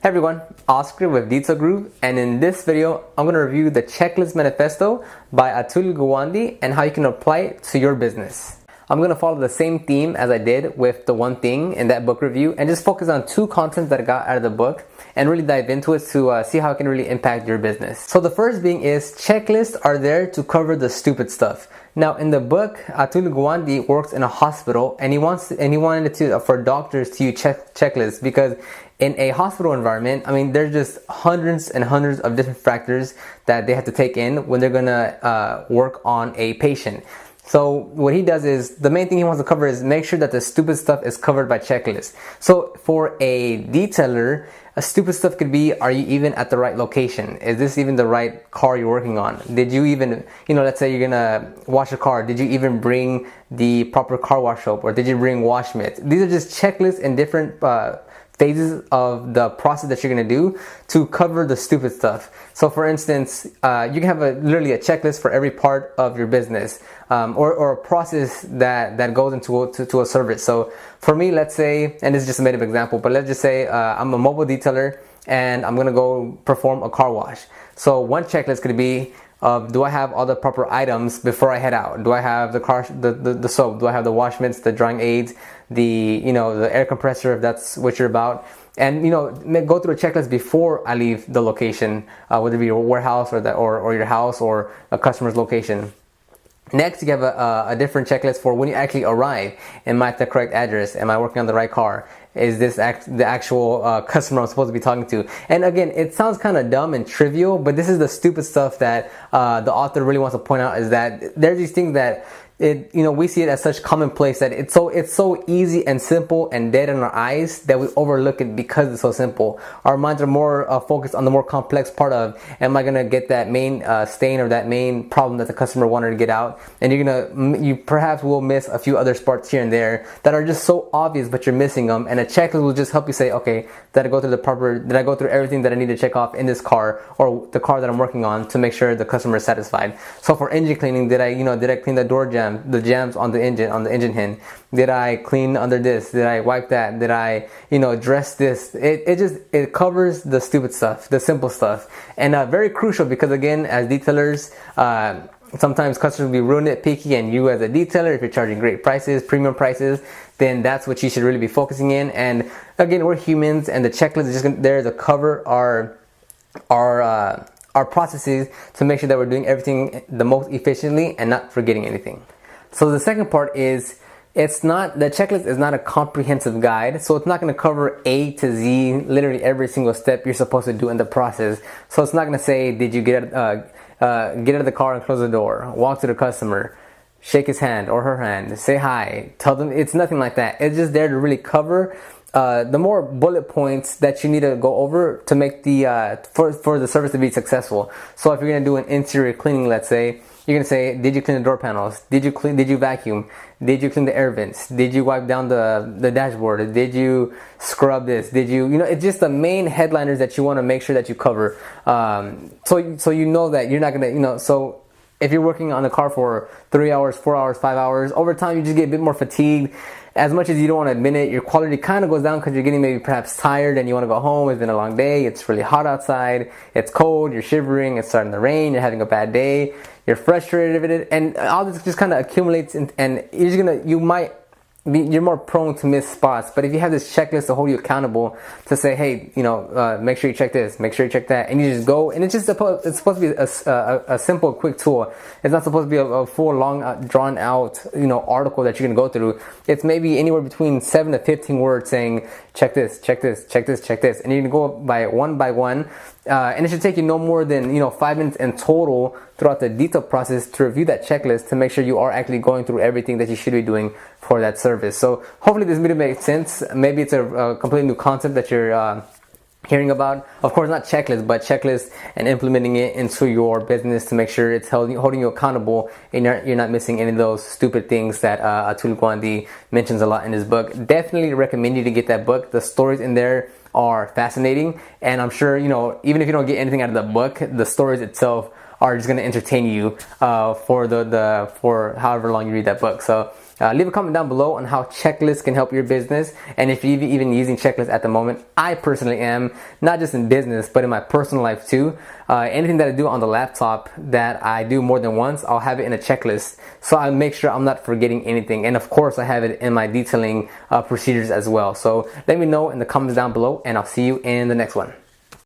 Hey everyone, Oscar with Detail Group, and in this video I'm going to review the Checklist Manifesto by Atul Gawande and how you can apply it to your business. I'm going to follow the same theme as I did with the one thing in that book review and just focus on two contents that I got out of the book and really dive into it to see how it can really impact your business. So the first being is checklists are there to cover the stupid stuff. Now in the book, Atul Gawande works in a hospital and he wanted for doctors to use checklists because in a hospital environment, there's just hundreds and hundreds of different factors that they have to take in when they're gonna work on a patient. So what he does is, the main thing he wants to cover is make sure that the stupid stuff is covered by checklists. So for a detailer, a stupid stuff could be, are you even at the right location? Is this even the right car you're working on? Did you even, let's say you're gonna wash a car, did you even bring the proper car wash soap, or did you bring wash mitts? These are just checklists in different phases of the process that you're going to do to cover the stupid stuff. So for instance, you can have literally a checklist for every part of your business, or a process that goes into a service. So for me, let's say, and this is just a made-up example, but let's just say I'm a mobile detailer and I'm going to go perform a car wash. So one checklist could be, do I have all the proper items before I head out? Do I have the soap? Do I have the wash mitts, the drying aids, the air compressor if that's what you're about? And go through a checklist before I leave the location, whether it be your warehouse or your house or a customer's location. Next, you have a different checklist for when you actually arrive. Am I at the correct address? Am I working on the right car? Is this the actual customer I'm supposed to be talking to? And again, it sounds kind of dumb and trivial, but this is the stupid stuff that the author really wants to point out, is that there's these things that we see it as such commonplace that it's so easy and simple and dead in our eyes that we overlook it because it's so simple. Our minds are more focused on the more complex part of, am I gonna get that main stain or that main problem that the customer wanted to get out? And you perhaps will miss a few other parts here and there that are just so obvious, but you're missing them. And a checklist will just help you say, okay, did I go through everything that I need to check off in this car or the car that I'm working on to make sure the customer is satisfied? So for engine cleaning, did I clean the door jam? The jams on the engine hin? Did I clean under this? Did I wipe that? Did I dress this? It covers the stupid stuff, the simple stuff, and very crucial because again, as detailers, sometimes customers will be real nitpicky, and you as a detailer, if you're charging great prices, premium prices, then that's what you should really be focusing in. And again, we're humans, and the checklist is just there to cover our processes to make sure that we're doing everything the most efficiently and not forgetting anything. So the second part is, the checklist is not a comprehensive guide, so it's not going to cover A to Z, literally every single step you're supposed to do in the process. So it's not going to say, did you get out of the car and close the door, walk to the customer, shake his hand or her hand, say hi, tell them. It's nothing like that. It's just there to really cover the more bullet points that you need to go over to make for the service to be successful. So if you're going to do an interior cleaning, let's say, you're going to say, did you clean the door panels? Did you vacuum? Did you clean the air vents? Did you wipe down the dashboard? Did you scrub this? It's just the main headliners that you want to make sure that you cover. So you know that you're not going to, so if you're working on the car for 3 hours, 4 hours, 5 hours, over time you just get a bit more fatigued. As much as you don't want to admit it, your quality kind of goes down because you're getting maybe perhaps tired and you want to go home. It's been a long day. It's really hot outside. It's cold. You're shivering. It's starting to rain. You're having a bad day. You're frustrated with it, and all this just kind of accumulates, and you're more prone to miss spots. But if you have this checklist to hold you accountable, to say, hey, make sure you check this, make sure you check that, and you just go, and it's supposed to be a simple, quick tool. It's not supposed to be a full, long, drawn out, article that you're gonna go through. It's maybe anywhere between 7 to 15 words saying, check this, check this, check this, check this, and you're gonna go by one. And it should take you no more than 5 minutes in total throughout the detail process to review that checklist to make sure you are actually going through everything that you should be doing for that service. So hopefully this video makes sense. Maybe it's a completely new concept that you're hearing about. Of course, not checklist, but checklist, and implementing it into your business to make sure it's holding you accountable and you're not missing any of those stupid things that Atul Gawande mentions a lot in his book. Definitely recommend you to get that book. The stories in there are fascinating, and I'm sure even if you don't get anything out of the book, the stories itself are just going to entertain you for however long you read that book. So Leave a comment down below on how checklists can help your business, and if you're even using checklists at the moment. I personally am, not just in business but in my personal life too. Anything that I do on the laptop that I do more than once, I'll have it in a checklist, so I make sure I'm not forgetting anything. And of course I have it in my detailing procedures as well. So let me know in the comments down below, and I'll see you in the next one.